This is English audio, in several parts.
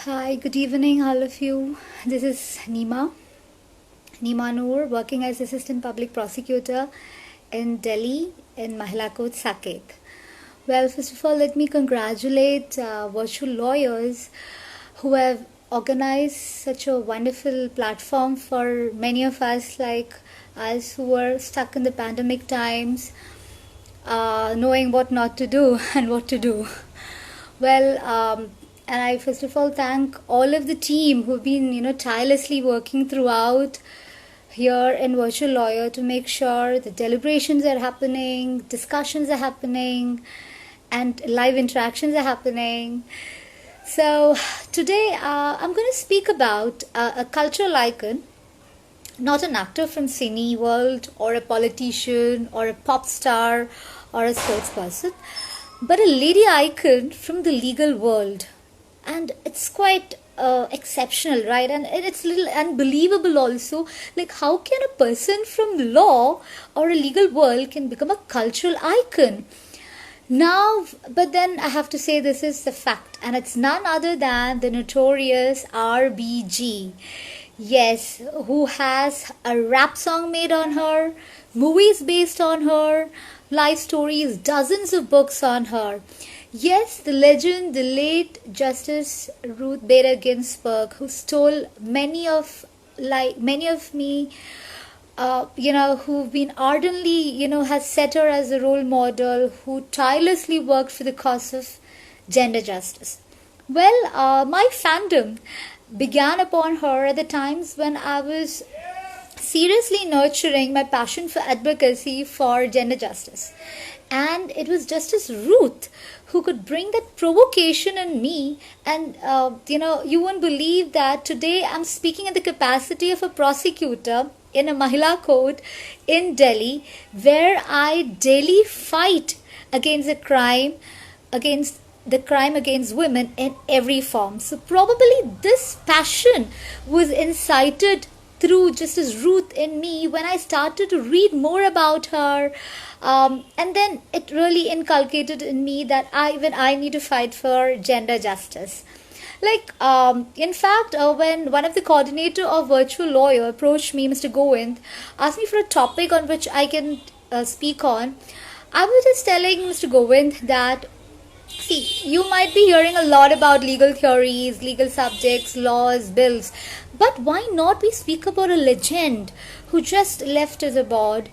Hi, good evening, all of you. This is Neema Noor, working as Assistant Public Prosecutor in Delhi in Mahila Court, Saket. Well, first of all, let me congratulate virtual lawyers who have organized such a wonderful platform for many of us like us who were stuck in the pandemic times, knowing what not to do and what to do. Well, and I first of all thank all of the team who've been, tirelessly working throughout here in Virtual Lawyer to make sure the deliberations are happening, discussions are happening, and live interactions are happening. So today I'm going to speak about a cultural icon, not an actor from cine world or a politician or a pop star or a sportsperson, but a lady icon from the legal world. And it's quite exceptional, right? And it's a little unbelievable also. Like, how can a person from law or a legal world can become a cultural icon? Now, but then I have to say this is the fact, and it's none other than the notorious RBG. Yes, who has a rap song made on her, movies based on her, life stories, dozens of books on her. Yes, the legend, the late Justice Ruth Bader Ginsburg, who stole many of me, who've been ardently, has set her as a role model, who tirelessly worked for the cause of gender justice. Well, my fandom began upon her at the times when I was seriously nurturing my passion for advocacy for gender justice. And it was Justice Ruth who could bring that provocation in me. And, you won't believe that today I'm speaking in the capacity of a prosecutor in a Mahila court in Delhi, where I daily fight against the crime against women in every form. So probably this passion was incited through Justice Ruth in me when I started to read more about her. And then it really inculcated in me that I need to fight for gender justice. In fact, when one of the coordinator of Virtual Lawyer approached me, Mr. Govind, asked me for a topic on which I can speak on, I was just telling Mr. Govind that, see, you might be hearing a lot about legal theories, legal subjects, laws, bills, but why not we speak about a legend who just left us aboard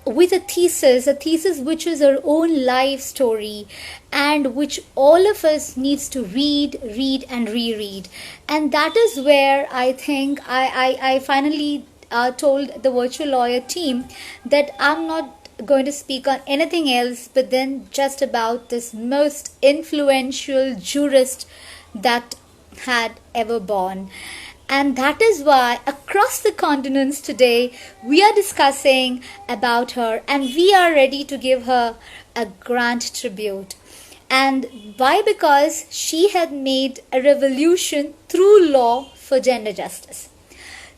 with a thesis which is her own life story and which all of us needs to read and reread. And that is where I think I finally told the Virtual Lawyer team that I'm not going to speak on anything else but then just about this most influential jurist that had ever born. And that is why across the continents today we are discussing about her and we are ready to give her a grand tribute. And why? Because she had made a revolution through law for gender justice.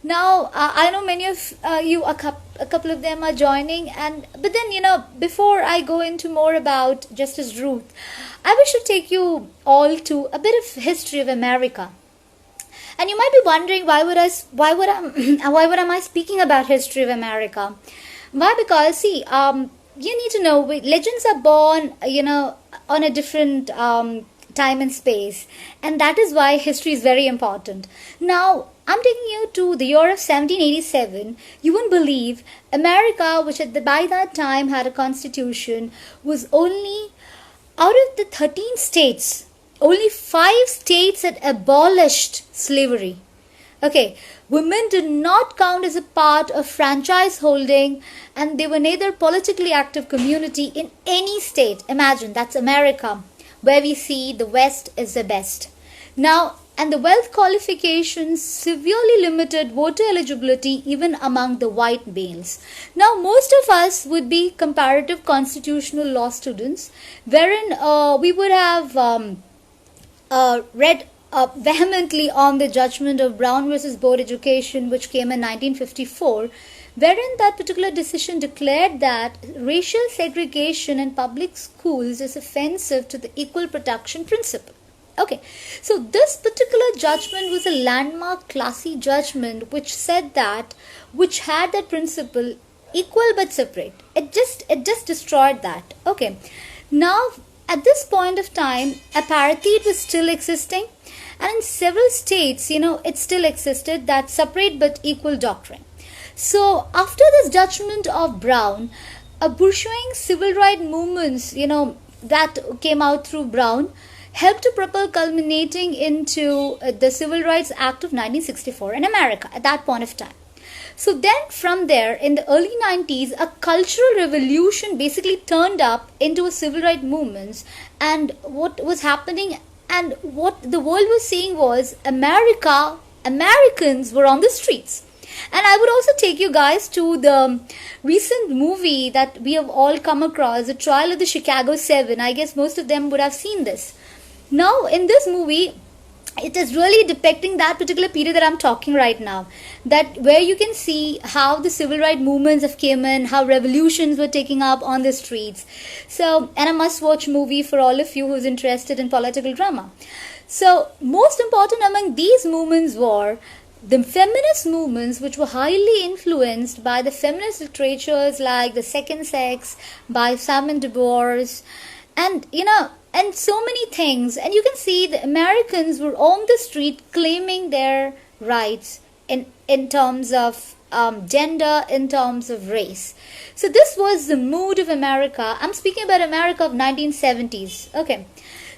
Now, I know many of you, a couple of them are joining, but then, before I go into more about Justice Ruth, I wish to take you all to a bit of history of America. And you might be wondering why would am I speaking about history of America? Why? Because see, you need to know legends are born, on a different time and space, and that is why history is very important. Now, I'm taking you to the year of 1787. You won't believe America, which by that time had a constitution, was only out of the 13 states. Only 5 states had abolished slavery. Okay, women did not count as a part of franchise holding and they were neither politically active community in any state. Imagine, that's America, where we see the West is the best. Now, and the wealth qualifications severely limited voter eligibility even among the white males. Now, most of us would be comparative constitutional law students, wherein we would have read vehemently on the judgment of Brown versus Board Education, which came in 1954, wherein that particular decision declared that racial segregation in public schools is offensive to the equal protection principle. Okay, so this particular judgment was a landmark classy judgment which said that, which had that principle equal but separate. It just destroyed that. Okay, now at this point of time, apartheid was still existing, and in several states, it still existed, that separate but equal doctrine. So after this judgment of Brown, a bourgeois civil rights movements, that came out through Brown, helped to propel culminating into the Civil Rights Act of 1964 in America at that point of time. So then from there, in the early 90s, a cultural revolution basically turned up into a civil rights movements, and what was happening and what the world was seeing was Americans were on the streets. And I would also take you guys to the recent movie that we have all come across, The Trial of the Chicago 7. I guess most of them would have seen this. Now, in this movie, it is really depicting that particular period that I'm talking right now, that where you can see how the civil rights movements have came in, how revolutions were taking up on the streets. So, and a must-watch movie for all of you who's interested in political drama. So, most important among these movements were the feminist movements, which were highly influenced by the feminist literatures like The Second Sex by Simone de Beauvoir, and and so many things. And you can see the Americans were on the street claiming their rights in terms of gender, in terms of race. So this was the mood of America. I'm speaking about America of 1970s. Okay,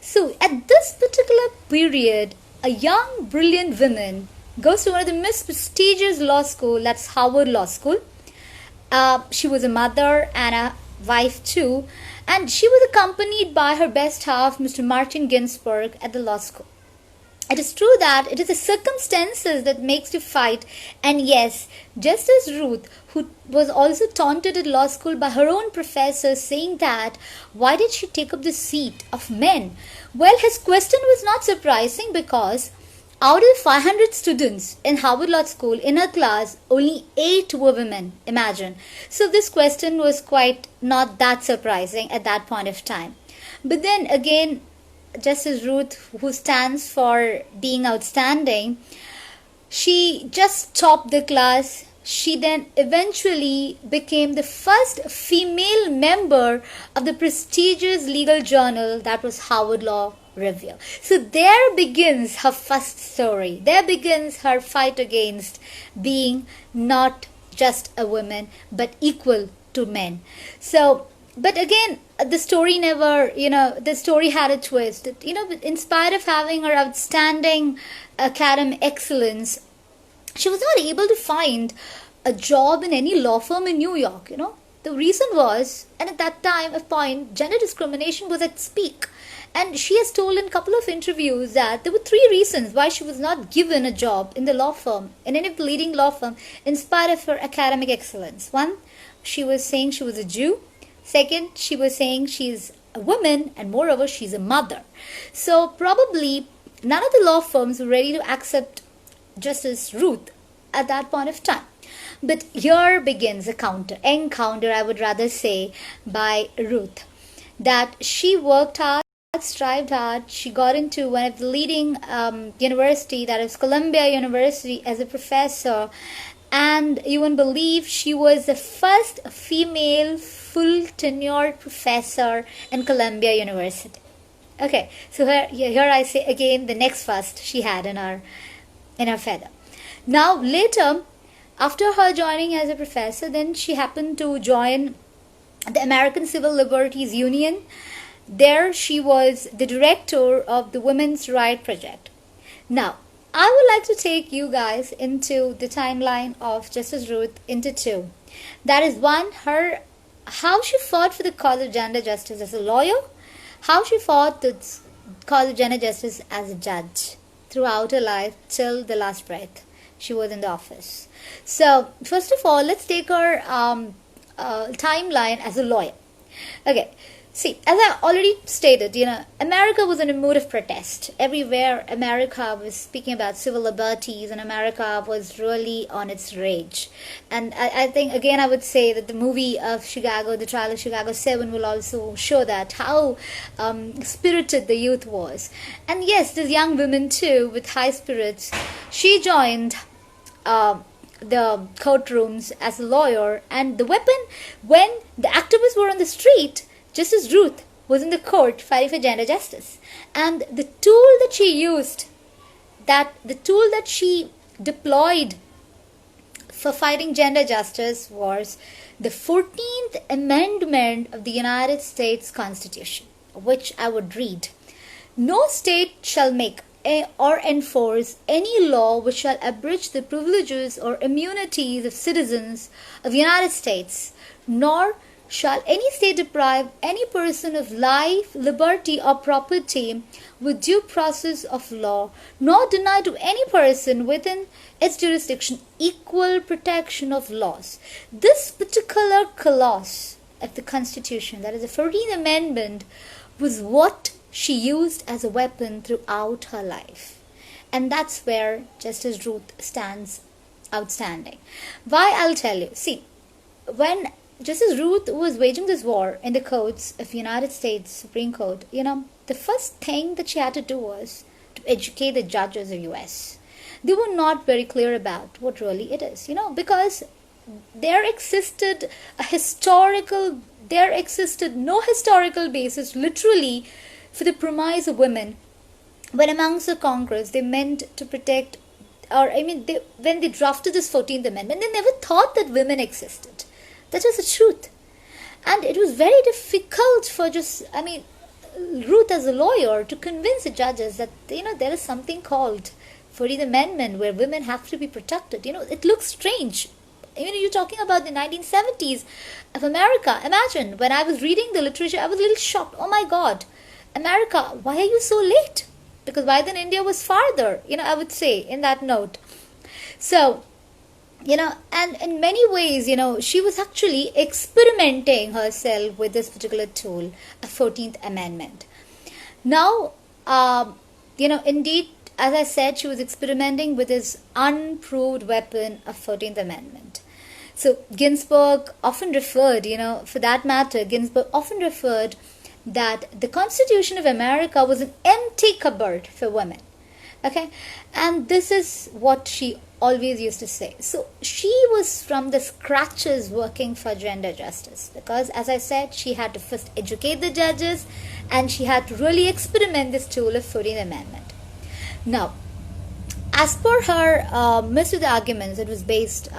so at this particular period, a young brilliant woman goes to one of the most prestigious law school, that's Harvard Law School. She was a mother and a wife too, and she was accompanied by her best half, Mr. Martin Ginsburg, at the law school. It is true that it is the circumstances that makes you fight, and yes, just as Ruth, who was also taunted at law school by her own professor, saying that, why did she take up the seat of men? Well, his question was not surprising, because out of 500 students in Harvard Law School, in her class, only 8 were women, imagine. So this question was quite not that surprising at that point of time. But then again, just as Ruth, who stands for being outstanding, she just topped the class. She then eventually became the first female member of the prestigious legal journal, that was Harvard Law Review. So there begins her first story. There begins her fight against being not just a woman, but equal to men. So, but again, the story never, the story had a twist. In spite of having her outstanding academic excellence, she was not able to find a job in any law firm in New York. The reason was, and at that time of point, gender discrimination was at peak. And she has told in a couple of interviews that there were 3 reasons why she was not given a job in the law firm, in any of the leading law firm, in spite of her academic excellence. 1, she was saying she was a Jew. 2nd, she was saying she's a woman, and moreover, she's a mother. So probably none of the law firms were ready to accept Justice Ruth at that point of time. But here begins a encounter, I would rather say, by Ruth, that she worked hard, strived hard. She got into one of the leading university, that is Columbia University, as a professor, and you won't believe she was the first female full tenured professor in Columbia University. Okay, so here I say again the next first she had in her feather. Now later, after her joining as a professor, then she happened to join the American Civil Liberties Union. There she was the director of the Women's Right Project. Now, I would like to take you guys into the timeline of Justice Ruth into 2. That is 1, how she fought for the cause of gender justice as a lawyer, how she fought the cause of gender justice as a judge throughout her life till the last breath she was in the office. So, first of all, let's take her timeline as a lawyer. Okay, See, as I already stated, America was in a mood of protest. Everywhere, America was speaking about civil liberties, and America was really on its rage. And I think, again, I would say that the movie of Chicago, the trial of Chicago 7, will also show that how spirited the youth was. And yes, this young woman, too, with high spirits, she joined the courtrooms as a lawyer, and the weapon, when the activists were on the street, just as Ruth was in the court fighting for gender justice. And the tool that she deployed for fighting gender justice was the 14th Amendment of the United States Constitution, which I would read. No state shall make or enforce any law which shall abridge the privileges or immunities of citizens of the United States, nor shall any state deprive any person of life, liberty, or property with due process of law, nor deny to any person within its jurisdiction equal protection of laws. This particular clause of the Constitution, that is the 14th Amendment, was what she used as a weapon throughout her life. And that's where Justice Ruth stands outstanding. Why? I'll tell you. See, when Justice Ruth was waging this war in the courts of the United States Supreme Court, the first thing that she had to do was to educate the judges of US. They were not very clear about what really it is, because there existed no historical basis literally for the premise of women when amongst the Congress they meant to protect, when they drafted this 14th Amendment, they never thought that women existed. That was the truth. And it was very difficult for Ruth as a lawyer to convince the judges that, there is something called 14th Amendment where women have to be protected. It looks strange. You're talking about the 1970s of America. Imagine, when I was reading the literature, I was a little shocked. Oh my God, America, why are you so late? Because why then India was farther, I would say, in that note. So, and in many ways, she was actually experimenting herself with this particular tool, a 14th Amendment. Now, indeed, as I said, she was experimenting with this unproved weapon of 14th Amendment. So Ginsburg often referred, Ginsburg often referred that the Constitution of America was an empty cupboard for women. Okay, and this is what she always used to say. So she was from the scratches working for gender justice, because, as I said, she had to first educate the judges, and she had to really experiment this tool of 14th Amendment. Now, as per her midst of the arguments, it was based.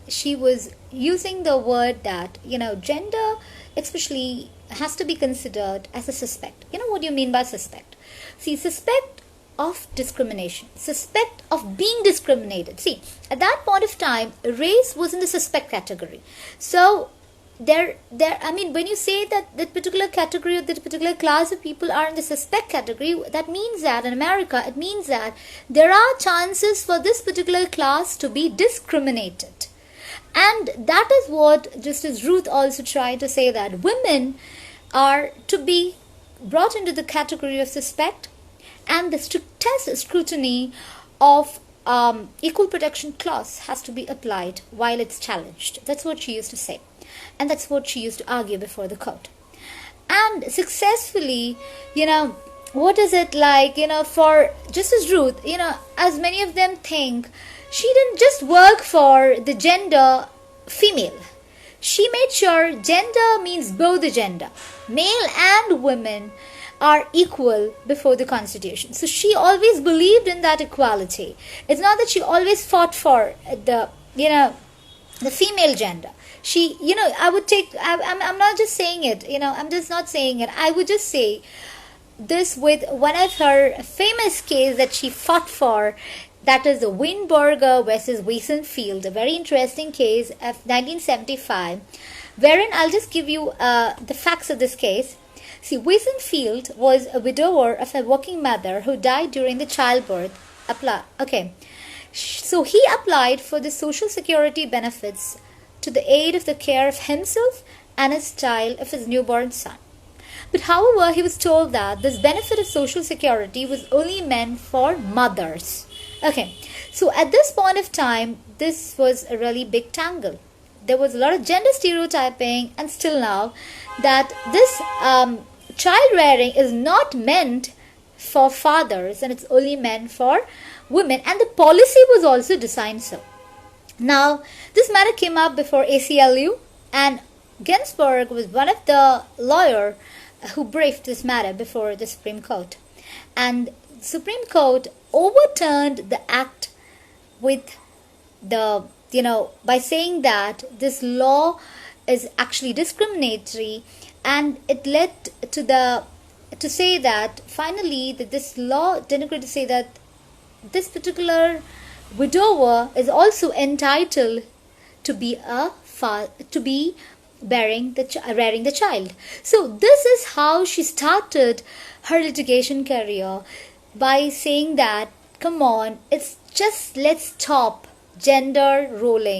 She was using the word that gender, especially, has to be considered as a suspect. What do you mean by suspect? See, suspect of discrimination, suspect of being discriminated. See, at that point of time, race was in the suspect category. So when you say that that particular category or that particular class of people are in the suspect category, that means that in America, it means that there are chances for this particular class to be discriminated. And that is what Justice Ruth also tried to say, that women are to be brought into the category of suspect, and the strictest scrutiny of equal protection clause has to be applied while it's challenged. That's what she used to say. And that's what she used to argue before the court. And successfully, what is it like, for Justice Ruth, as many of them think, she didn't just work for the gender female. She made sure gender means both the gender. Male and women are equal before the Constitution. So she always believed in that equality. It's not that she always fought for the female gender. She, I'm not just saying it, I'm just not saying it. I would just say this with one of her famous case that she fought for, that is the Windberger versus Wiesen Field, a very interesting case of 1975, wherein I'll just give you the facts of this case. See, Wiesen Field was a widower of a working mother who died during the childbirth. So he applied for the Social Security benefits to the aid of the care of himself and his child of his newborn son. But however, he was told that this benefit of social security was only meant for mothers. Okay, so at this point of time, this was a really big tangle. There was a lot of gender stereotyping, and still now, that this child rearing is not meant for fathers and it's only meant for women, and the policy was also designed so. Now, this matter came up before ACLU, and Ginsburg was one of the lawyers who briefed this matter before the Supreme Court. And the Supreme Court overturned the act with the, by saying that this law is actually discriminatory, and it led to say that finally that this law didn't to say that this particular widower is also entitled to be rearing the child. So this is how she started her litigation career, by saying that, come on, it's just, let's stop gender roles.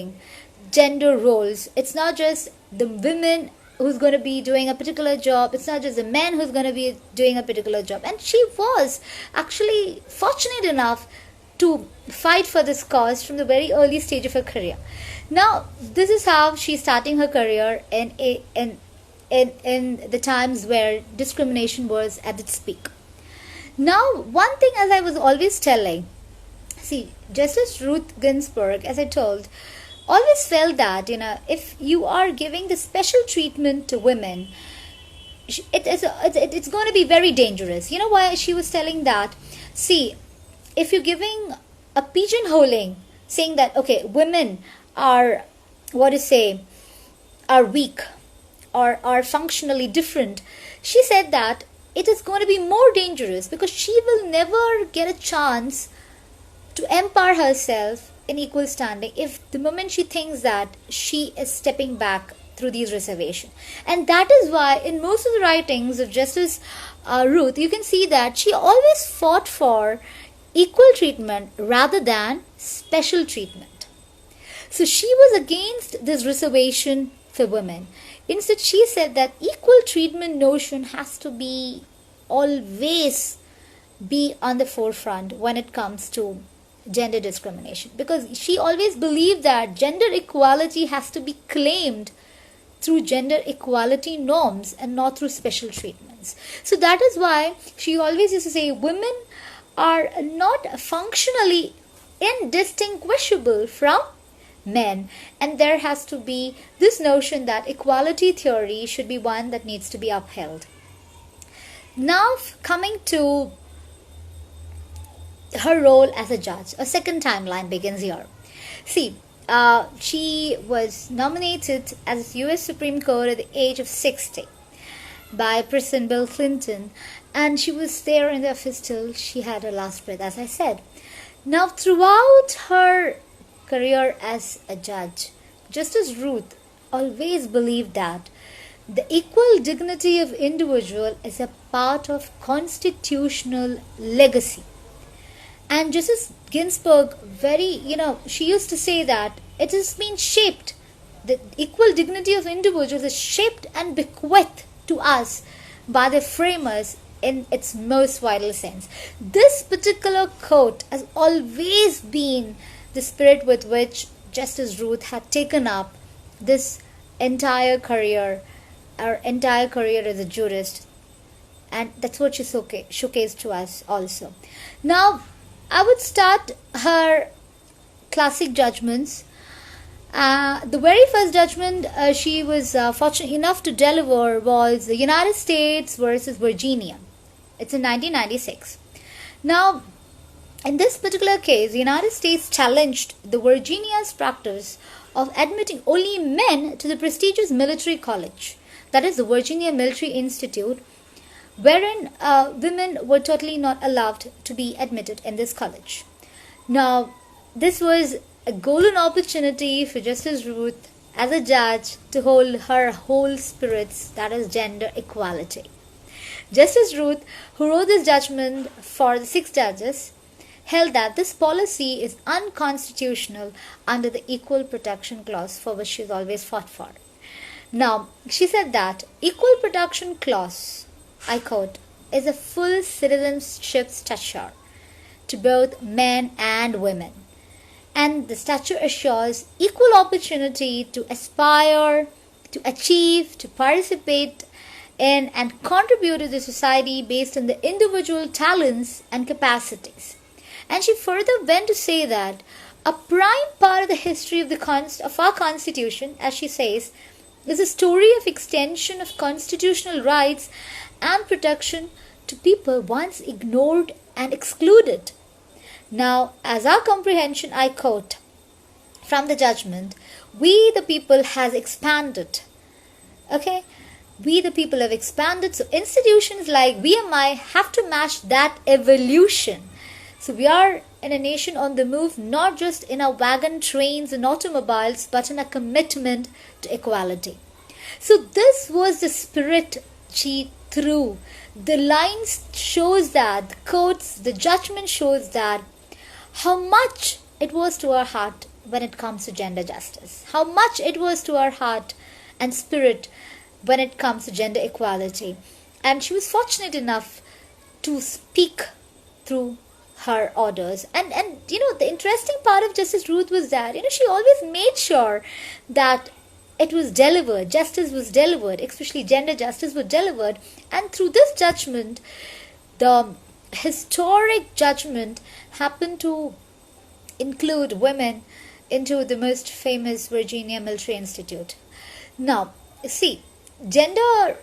It's not just the women who's going to be doing a particular job. It's not just the men who's going to be doing a particular job. And she was actually fortunate enough to fight for this cause from the very early stage of her career. Now, this is how she's starting her career in the times where discrimination was at its peak. Now, one thing, as I was always telling, see, Justice Ruth Ginsburg, as I told, always felt that, if you are giving the special treatment to women, it's going to be very dangerous. You know why she was telling that? See, if you're giving a pigeonholing, saying that, okay, women are, are weak or are functionally different, she said that it is going to be more dangerous, because she will never get a chance to empower herself in equal standing if the moment she thinks that she is stepping back through these reservations. And that is why in most of the writings of Justice Ruth, you can see that she always fought for equal treatment rather than special treatment. So she was against this reservation for women. Instead, she said that equal treatment notion has to be always be on the forefront when it comes to gender discrimination, because she always believed that gender equality has to be claimed through gender equality norms and not through special treatments. So that is why she always used to say women are not functionally indistinguishable from men, and there has to be this notion that equality theory should be one that needs to be upheld. Now, coming to her role as a judge, a second timeline begins here. See, she was nominated as U.S. Supreme Court at the age of 60 by President Bill Clinton, and she was there in the office till she had her last breath, as I said. Now, throughout her career as a judge, Justice Ruth always believed that the equal dignity of individual is a part of constitutional legacy. And Justice Ginsburg, she used to say that it has been shaped, the equal dignity of individuals is shaped and bequeathed to us by the framers in its most vital sense. This particular quote has always been the spirit with which Justice Ruth had taken up this entire career as a jurist, and that's what she showcased to us also. Now, I would start her classic judgments. The very first judgment she was fortunate enough to deliver was the United States versus Virginia. It's in 1996. Now, in this particular case, the United States challenged the Virginia's practice of admitting only men to the prestigious military college, that is the Virginia Military Institute, wherein women were totally not allowed to be admitted in this college. Now, this was a golden opportunity for Justice Ruth as a judge to hold her whole spirits, that is gender equality. Justice Ruth, who wrote this judgment for the 6 judges, held that this policy is unconstitutional under the Equal Protection Clause, for which she has always fought for. Now, she said that Equal Protection Clause I quote, is a full citizenship stature to both men and women. And the stature assures equal opportunity to aspire, to achieve, to participate in and contribute to the society based on the individual talents and capacities. And she further went to say that a prime part of the history of our constitution, as she says, is a story of extension of constitutional rights and protection to people once ignored and excluded. Now, as our comprehension, I quote from the Judgement, we the people has expanded. Okay? We the people have expanded. So institutions like VMI have to match that evolution. So we are in a nation on the move, not just in our wagon, trains and automobiles, but in a commitment to equality. So this was the spirit she threw. The lines shows that, the quotes, the judgment shows that how much it was to our heart when it comes to gender justice. How much it was to our heart and spirit when it comes to gender equality. And she was fortunate enough to speak through her orders. And the interesting part of Justice Ruth was that, she always made sure that it was delivered, justice was delivered, especially gender justice was delivered. And through this judgment, the historic judgment happened to include women into the most famous Virginia Military Institute. Now, see, gender,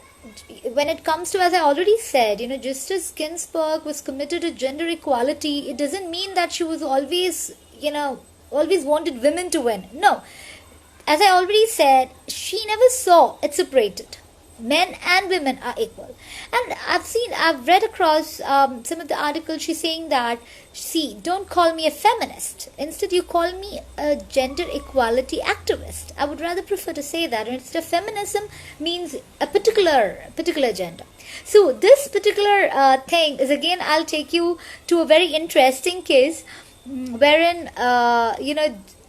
when it comes to, as I already said, Justice Ginsburg was committed to gender equality. It doesn't mean that she was always wanted women to win. No. As I already said, she never saw it separated. Men and women are equal. And I've read across some of the articles, she's saying that, see, don't call me a feminist. Instead, you call me a gender equality activist. I would rather prefer to say that. Instead of feminism means a particular gender. So this particular thing is, again, I'll take you to a very interesting case wherein,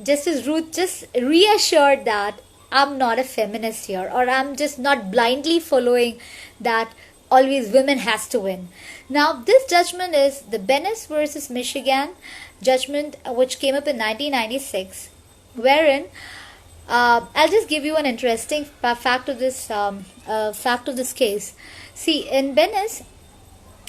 Justice Ruth just reassured that I'm not a feminist here, or I'm just not blindly following that always women has to win. Now, this judgment is the Venice versus Michigan judgment, which came up in 1996, wherein I'll just give you an interesting fact of this case. See, in Venice,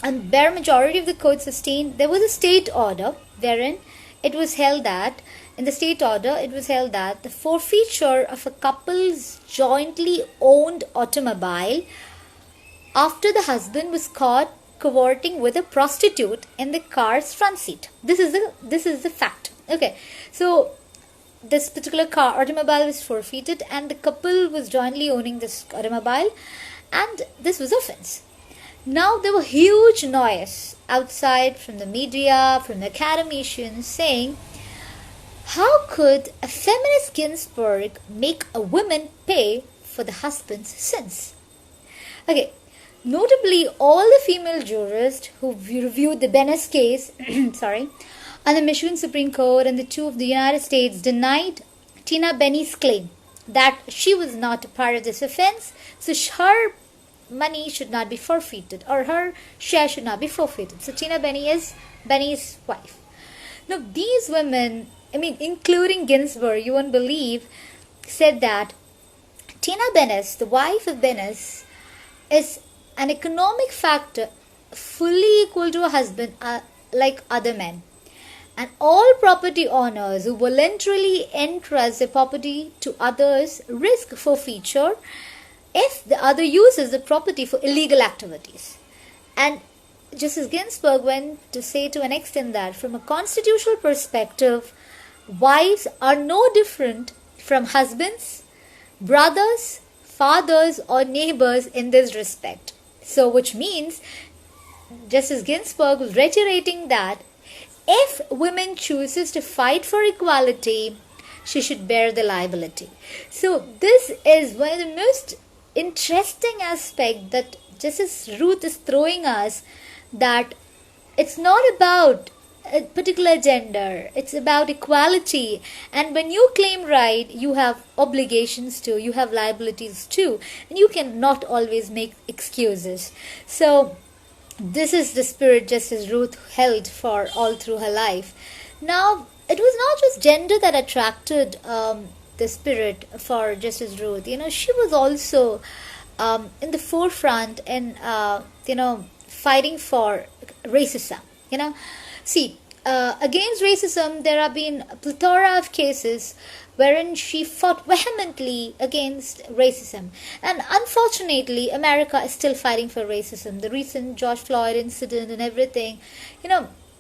and bare majority of the court sustained, there was a state order wherein it was held that the forfeiture of a couple's jointly owned automobile after the husband was caught cavorting with a prostitute in the car's front seat. This is the fact. Okay, so this particular automobile was forfeited, and the couple was jointly owning this automobile, and this was offense. Now there were huge noise outside from the media, from the academicians, saying, how could a feminist Ginsburg make a woman pay for the husband's sins? Okay, notably, all the female jurists who reviewed the Venice case, and the Michigan Supreme Court and the two of the United States denied Tina Benny's claim that she was not a part of this offense, so her money should not be forfeited, or her share should not be forfeited. So Tina Benny is Benny's wife. Now, these women, including Ginsburg, you won't believe, said that Tina Bennis, the wife of Bennis, is an economic factor fully equal to a husband like other men. And all property owners who voluntarily entrust their property to others risk forfeiture if the other uses the property for illegal activities. And Justice Ginsburg went to say to an extent that from a constitutional perspective, wives are no different from husbands, brothers, fathers, or neighbors in this respect. So, which means Justice Ginsburg was reiterating that if women chooses to fight for equality, she should bear the liability. So, this is one of the most interesting aspects that Justice Ruth is throwing us, that it's not about a particular gender. It's about equality. And when you claim right, you have obligations too, you have liabilities too, and you cannot always make excuses. So this is the spirit Justice Ruth held for all through her life. Now, it was not just gender that attracted the spirit for Justice Ruth. She was also in the forefront in, fighting for racism. See, against racism, there have been a plethora of cases wherein she fought vehemently against racism. And unfortunately, America is still fighting for racism. The recent George Floyd incident and everything,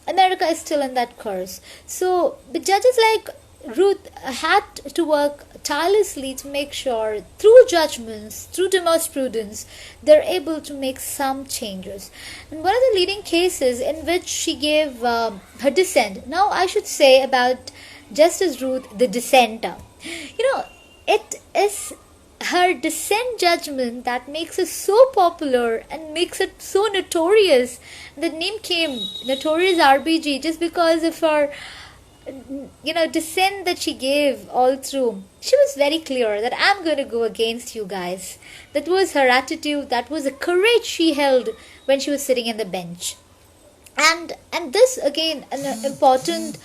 America is still in that curse. So, the judges like Ruth had to work tirelessly to make sure, through judgments, through jurisprudence, they're able to make some changes. And one of the leading cases in which she gave her dissent, now I should say about Justice Ruth, the dissenter. It is her dissent judgment that makes it so popular and makes it so notorious. The name came Notorious RBG just because of her dissent that she gave all through. She was very clear that I'm going to go against you guys. That was her attitude. That was the courage she held when she was sitting in the bench. And this again an important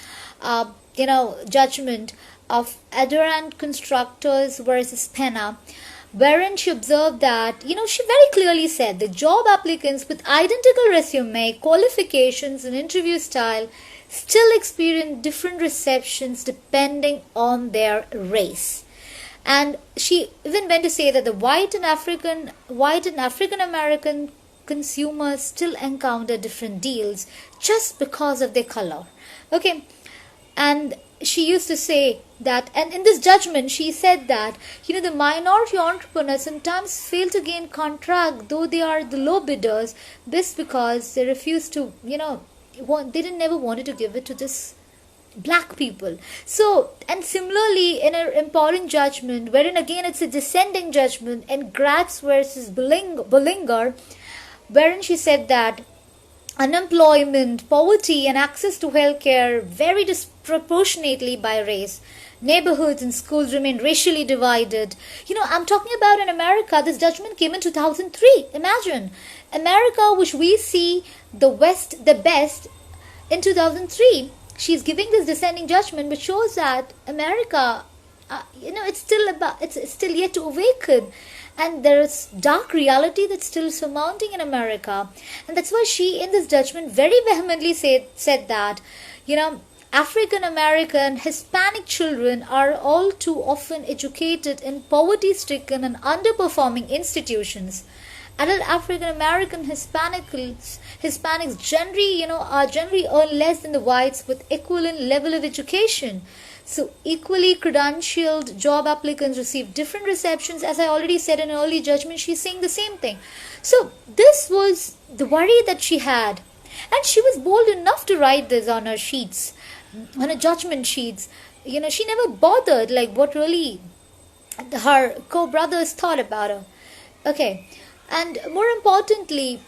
judgment of Adorant Constructors versus Penna, wherein she observed that, she very clearly said the job applicants with identical resume, qualifications, and interview style still experience different receptions depending on their race. And she even went to say that the white and African American consumers still encounter different deals just because of their color. Okay. And she used to say that, and in this judgment, she said that, the minority entrepreneurs sometimes fail to gain contract, though they are the low bidders, this because they refuse to, they didn't never wanted to give it to this black people. So, and similarly, in an important judgment, wherein again it's a descending judgment, in Gratz versus Bullinger, wherein she said that unemployment, poverty, and access to healthcare vary disproportionately by race. Neighborhoods and schools remain racially divided. I'm talking about in America, this judgment came in 2003. Imagine. America, which we see the West, the best, in 2003. She's giving this descending judgment, which shows that America, it's still yet to awaken. And there is dark reality that's still surmounting in America. And that's why she, in this judgment, very vehemently said that, African American, Hispanic children are all too often educated in poverty-stricken and underperforming institutions. Adult African American Hispanics generally earn less than the whites with equivalent level of education. So equally credentialed job applicants receive different receptions. As I already said in early judgment, she's saying the same thing. So this was the worry that she had. And she was bold enough to write this on her sheets, on her judgment sheets. She never bothered like what really her co-brothers thought about her. Okay. And more importantly,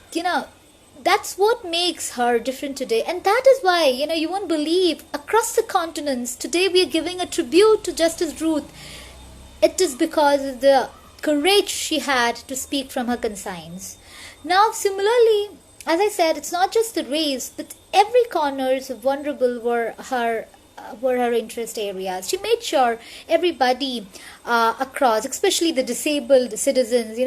that's what makes her different today. And that is why, you won't believe, across the continents, today we are giving a tribute to Justice Ruth. It is because of the courage she had to speak from her conscience. Now, similarly, as I said, it's not just the race, but every corners of vulnerable were her interest areas. She made sure everybody across, especially the disabled citizens,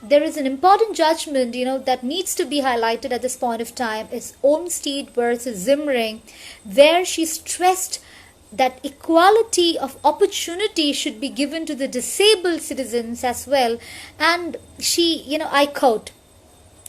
there is an important judgment, that needs to be highlighted at this point of time. Is Olmsted versus Zimring, where she stressed that equality of opportunity should be given to the disabled citizens as well. And she, I quote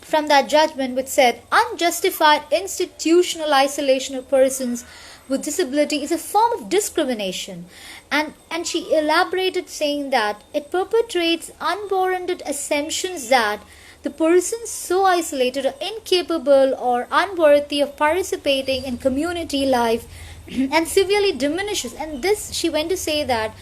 from that judgment, which said, unjustified institutional isolation of persons with disability is a form of discrimination. And she elaborated saying that it perpetrates unwarranted assumptions that the persons so isolated are incapable or unworthy of participating in community life and severely diminishes. And this, she went to say that,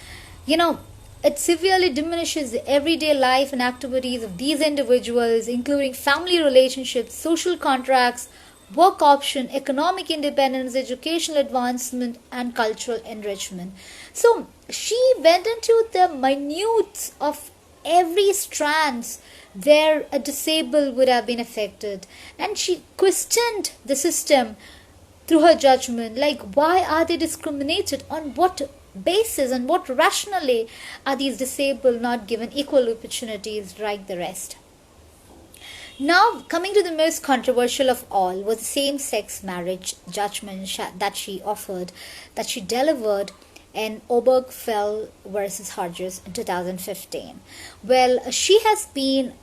it severely diminishes the everyday life and activities of these individuals, including family relationships, social contracts, work option, economic independence, educational advancement, and cultural enrichment. So she went into the minutes of every strands where a disabled would have been affected, and she questioned the system through her judgment, like why are they discriminated, on what basis and what rationale are these disabled not given equal opportunities like the rest. Now, coming to the most controversial of all was the same-sex marriage judgment that she offered, that she delivered in Obergefell versus Hodges in 2015. Well, she has been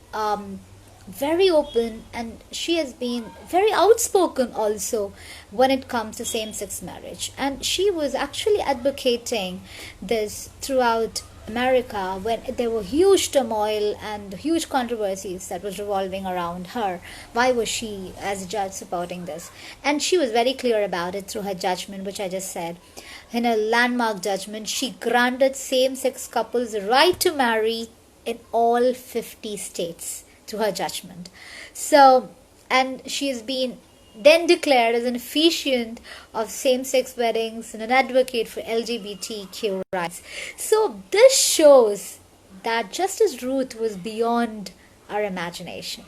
very open, and she has been very outspoken also when it comes to same-sex marriage. And she was actually advocating this throughout America when there were huge turmoil and huge controversies that was revolving around her. Why was she as a judge supporting this? And she was very clear about it through her judgment, which I just said. In a landmark judgment, she granted same-sex couples the right to marry in all 50 states through her judgment. So, and she has been then declared as an officiant of same-sex weddings and an advocate for LGBTQ rights. So this shows that Justice Ruth was beyond our imagination.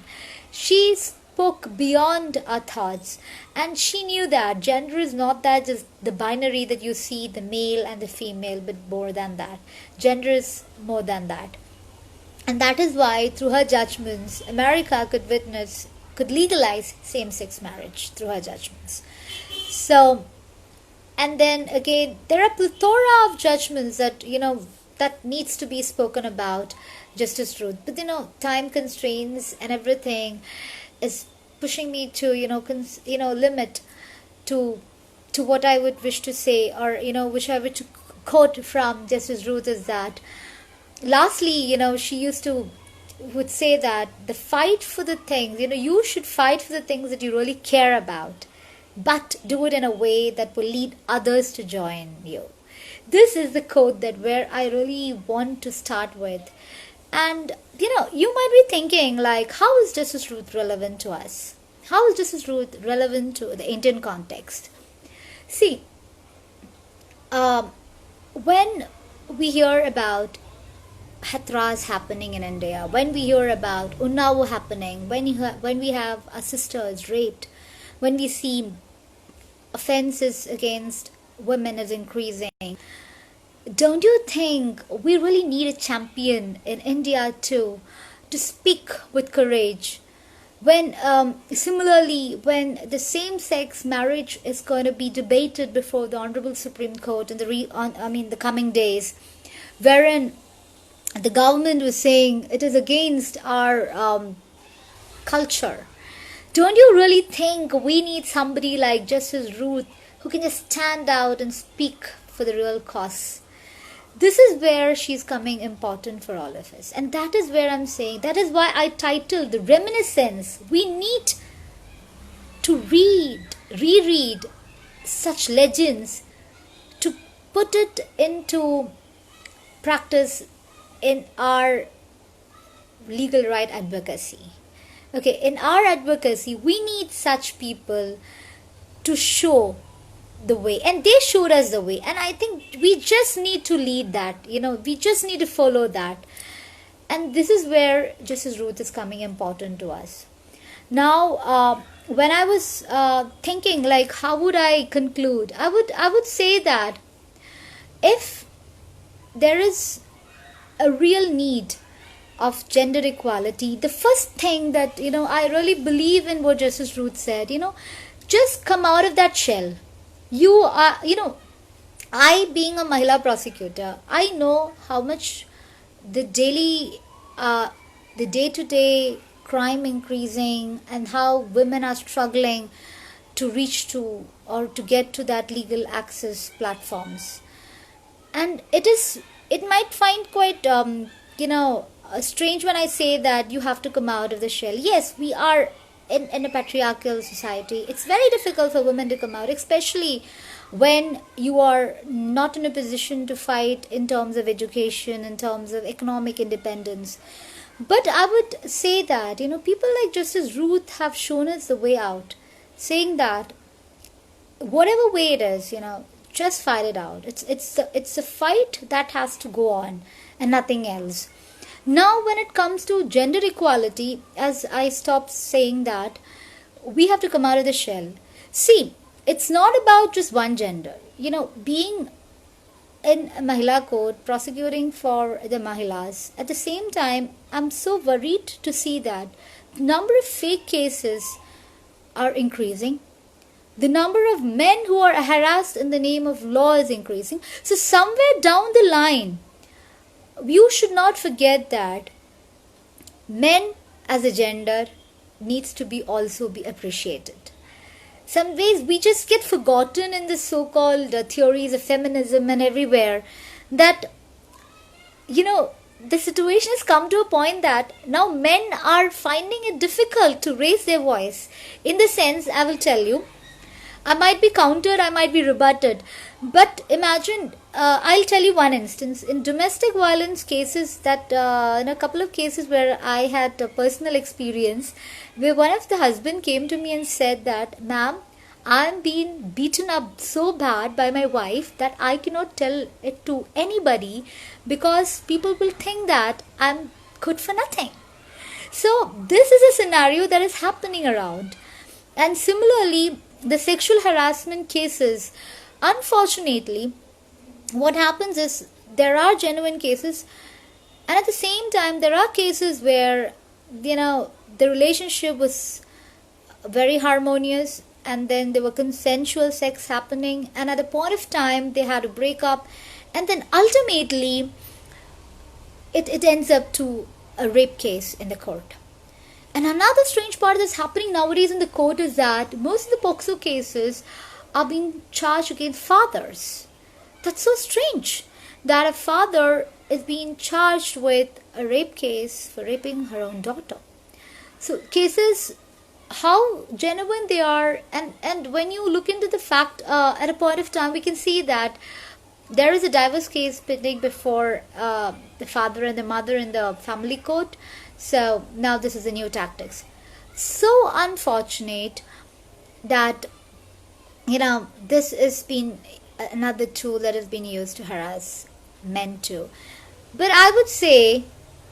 She spoke beyond our thoughts, and she knew that gender is not that just the binary that you see, the male and the female, but more than that. Gender is more than that. And that is why through her judgments, America could legalize same-sex marriage through her judgments. So, and then again, there are plethora of judgments that, that needs to be spoken about Justice Ruth. But, time constraints and everything is pushing me to, limit to what I would wish to say, or, which I would to quote from Justice Ruth is that, lastly, she would say that the fight for the things, you should fight for the things that you really care about, but do it in a way that will lead others to join you. This is the quote that where I really want to start with. And, you might be thinking, like, how is Justice Ruth relevant to us? How is Justice Ruth relevant to the Indian context? See, when we hear about Hathras happening in India, when we hear about Unnao happening, when we have our sisters raped, when we see offenses against women is increasing, don't you think we really need a champion in India too, to speak with courage? When similarly, when the same-sex marriage is going to be debated before the Honorable Supreme Court in the coming days, wherein the government was saying it is against our culture. Don't you really think we need somebody like Justice Ruth who can just stand out and speak for the real cause? This is where she's coming important for all of us. And that is where I'm saying, that is why I titled the Reminiscence. We need to reread such legends to put it into practice in our legal right advocacy. Okay, in our advocacy, we need such people to show the way, and they showed us the way, and I think we just need to lead that, we just need to follow that. And this is where Justice Ruth is coming important to us. Now, when I was thinking, like, how would I conclude, I would say that if there is a real need of gender equality, the first thing that, I really believe in what Justice Ruth said, just come out of that shell. You are, I being a Mahila prosecutor, I know how much the day-to-day crime increasing, and how women are struggling to reach to or to get to that legal access platforms. And it might find quite, strange when I say that you have to come out of the shell. Yes, we are in a patriarchal society. It's very difficult for women to come out, especially when you are not in a position to fight in terms of education, in terms of economic independence. But I would say that, people like Justice Ruth have shown us the way out. saying that whatever way it is, just fight it out. It's a fight that has to go on and nothing else. Now, when it comes to gender equality, as I stopped saying that, we have to come out of the shell. See, it's not about just one gender. Being in a Mahila court, prosecuting for the Mahilas, at the same time, I'm so worried to see that the number of fake cases are increasing. The number of men who are harassed in the name of law is increasing. So somewhere down the line, you should not forget that men as a gender needs to be also be appreciated. Some ways we just get forgotten in the so-called theories of feminism and everywhere, that the situation has come to a point that now men are finding it difficult to raise their voice. In the sense, I will tell you, I might be countered, I might be rebutted. But imagine, I'll tell you one instance. In domestic violence cases, that in a couple of cases where I had a personal experience, where one of the husband came to me and said that, ma'am, I'm being beaten up so bad by my wife that I cannot tell it to anybody because people will think that I'm good for nothing. So this is a scenario that is happening around. And similarly, the sexual harassment cases, unfortunately, what happens is there are genuine cases, and at the same time there are cases where the relationship was very harmonious, and then there were consensual sex happening, and at a point of time they had to break up, and then ultimately it ends up to a rape case in the court. And another strange part that's happening nowadays in the court is that most of the POCSO cases are being charged against fathers. That's so strange that a father is being charged with a rape case for raping her own daughter. So cases, how genuine they are, and when you look into the fact, at a point of time we can see that there is a divorce case pending before the father and the mother in the family court. So now this is a new tactics. So unfortunate that this has been another tool that has been used to harass men too. But I would say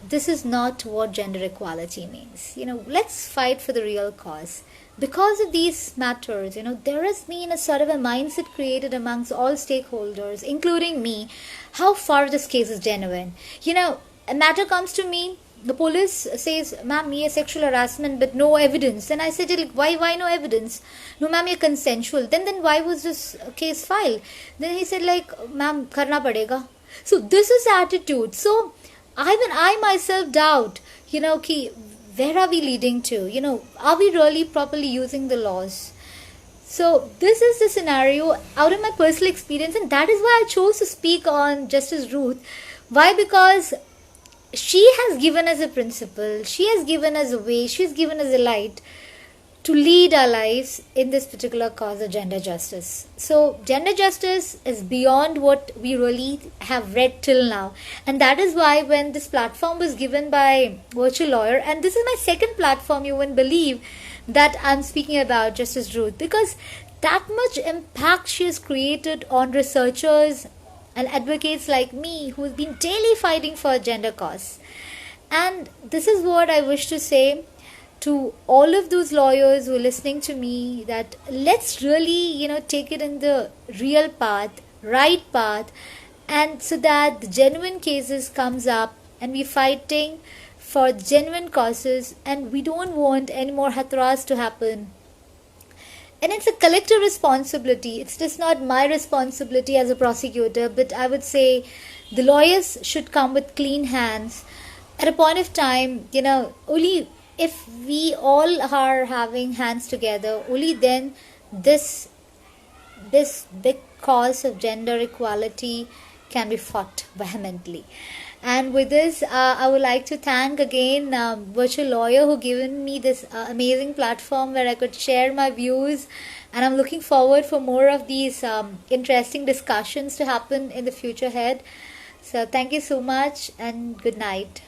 this is not what gender equality means. Let's fight for the real cause. Because of these matters, there has been a sort of a mindset created amongst all stakeholders, including me, how far this case is genuine. A matter comes to me, the police says, ma'am, ye sexual harassment, but no evidence. Then I said, why no evidence? No, ma'am, ye consensual. Then why was this case filed? Then he said, ma'am, karna padega. So this is attitude. So I myself doubt, where are we leading to? Are we really properly using the laws? So this is the scenario out of my personal experience, and that is why I chose to speak on Justice Ruth. Why? Because she has given us a principle, she has given us a way, she has given us a light to lead our lives in this particular cause of gender justice. So gender justice is beyond what we really have read till now, and that is why when this platform was given by Virtual Lawyer, and this is my second platform, you wouldn't believe that I'm speaking about Justice Ruth, because that much impact she has created on researchers and advocates like me who have been daily fighting for a gender cause. And this is what I wish to say to all of those lawyers who are listening to me, that let's really, take it in the real path, right path, and so that the genuine cases comes up and we're fighting for genuine causes, and we don't want any more hatras to happen. And it's a collective responsibility. It's just not my responsibility as a prosecutor, but I would say the lawyers should come with clean hands. At a point of time, only if we all are having hands together, only then this big cause of gender equality can be fought vehemently. And with this, I would like to thank again Virtual Lawyer who given me this amazing platform where I could share my views. And I'm looking forward for more of these interesting discussions to happen in the future ahead. So thank you so much and good night.